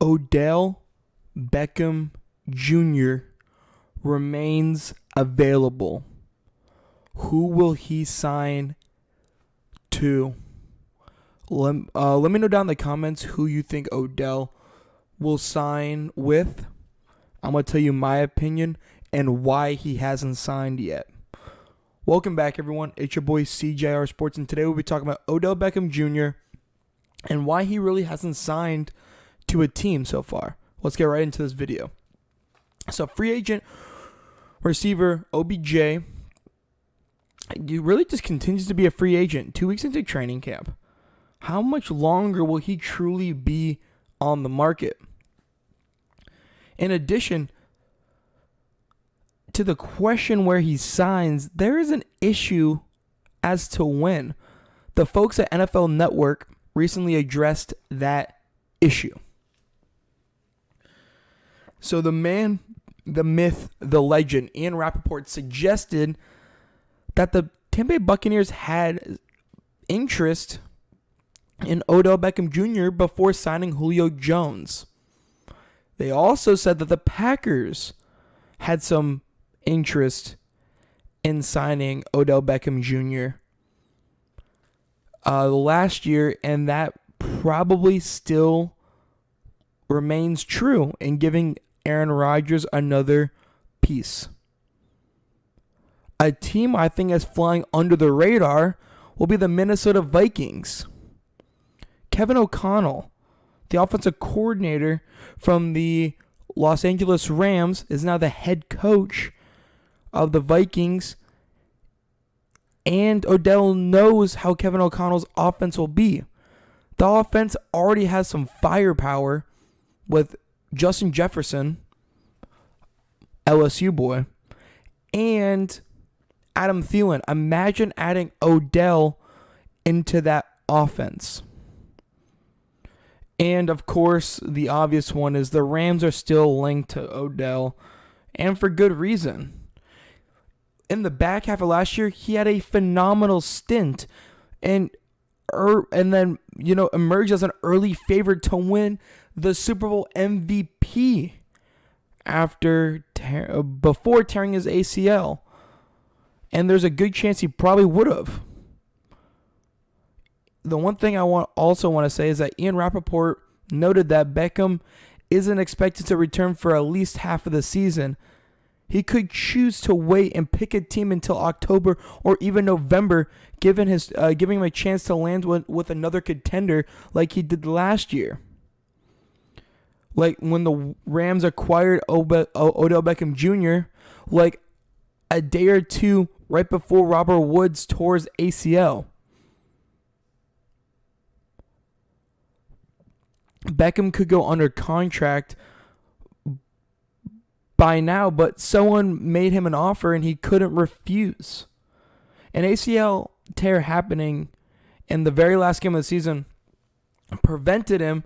Odell Beckham Jr. remains available. Who will he sign to? Let me know down in the comments who you think Odell will sign with. I'm going to tell you my opinion and why he hasn't signed yet. Welcome back, everyone. It's your boy CJR Sports, and today we'll be talking about Odell Beckham Jr. and why he really hasn't signed to a team so far. Let's get right into this video. So, free agent receiver OBJ, he really just continues to be a free agent 2 weeks into training camp. How much longer will he truly be on the market? In addition to the question where he signs, there is an issue as to when. The folks at NFL Network recently addressed that issue. So the man, the myth, the legend, Ian Rappaport suggested that the Tampa Bay Buccaneers had interest in Odell Beckham Jr. before signing Julio Jones. They also said that the Packers had some interest in signing Odell Beckham Jr. Last year, and that probably still remains true in giving Aaron Rodgers another piece. A team I think is flying under the radar will be the Minnesota Vikings. Kevin O'Connell, the offensive coordinator from the Los Angeles Rams, is now the head coach of the Vikings. And Odell knows how Kevin O'Connell's offense will be. The offense already has some firepower with Justin Jefferson, LSU boy, and Adam Thielen. Imagine adding Odell into that offense. And, of course, the obvious one is the Rams are still linked to Odell, and for good reason. In the back half of last year, he had a phenomenal stint and then, emerged as an early favorite to win the Super Bowl MVP before tearing his ACL. And there's a good chance he probably would have. The one thing I also want to say is that Ian Rappaport noted that Beckham isn't expected to return for at least half of the season. He could choose to wait and pick a team until October or even November, giving him a chance to land with another contender like he did last year. Like when the Rams acquired Odell Beckham Jr., like a day or two right before Robert Woods tore his ACL. Beckham could go under contract by now, but someone made him an offer and he couldn't refuse. An ACL tear happening in the very last game of the season prevented him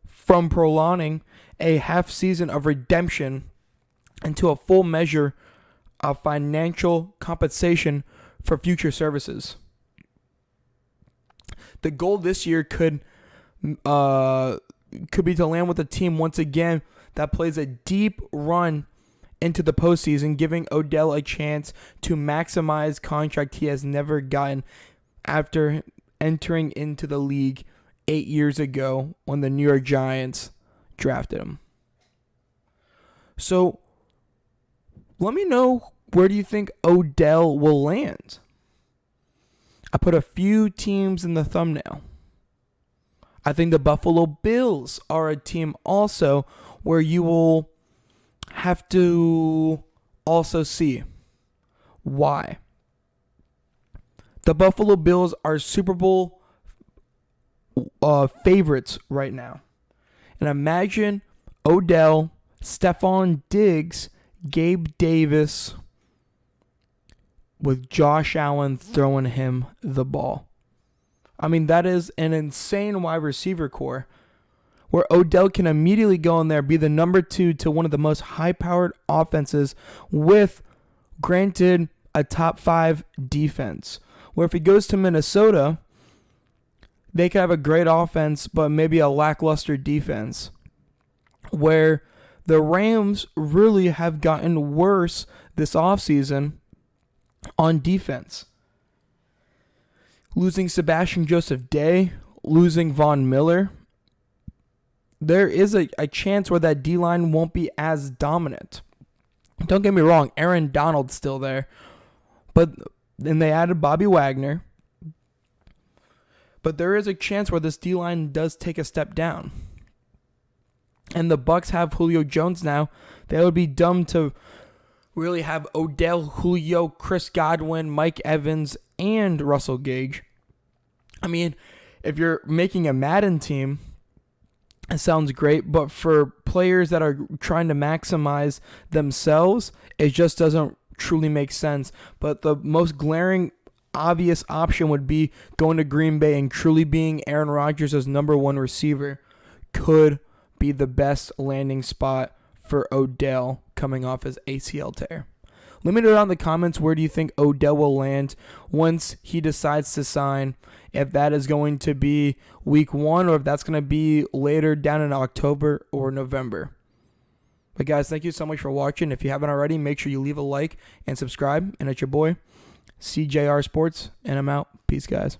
from prolonging a half season of redemption into a full measure of financial compensation for future services. The goal this year could be to land with a team once again that plays a deep run into the postseason, giving Odell a chance to maximize contract he has never gotten after entering into the league 8 years ago when the New York Giants drafted him. So, let me know, where do you think Odell will land? I put a few teams in the thumbnail. I think the Buffalo Bills are a team also where you will have to also see why. The Buffalo Bills are Super Bowl favorites right now. And imagine Odell, Stephon Diggs, Gabe Davis, with Josh Allen throwing him the ball. I mean, that is an insane wide receiver core where Odell can immediately go in there, be the number 2 to one of the most high-powered offenses with, granted, a top 5 defense. Where if he goes to Minnesota, they could have a great offense, but maybe a lackluster defense. where the Rams really have gotten worse this offseason on defense. Losing Sebastian Joseph Day, losing Von Miller, there is a chance where that D-line won't be as dominant. Don't get me wrong, Aaron Donald's still there. But then they added Bobby Wagner. But there is a chance where this D-line does take a step down. And the Bucs have Julio Jones now. They would be dumb to really have Odell, Julio, Chris Godwin, Mike Evans, and Russell Gage. I mean, if you're making a Madden team, it sounds great, but for players that are trying to maximize themselves, it just doesn't truly make sense. But the most glaring, obvious option would be going to Green Bay and truly being Aaron Rodgers as number one receiver could be the best landing spot for Odell coming off his ACL tear. Let me know down in the comments, where do you think Odell will land once he decides to sign, if that is going to be week 1 or if that's going to be later down in October or November. But guys, thank you so much for watching. If you haven't already, make sure you leave a like and subscribe. And it's your boy, CJR Sports, and I'm out. Peace, guys.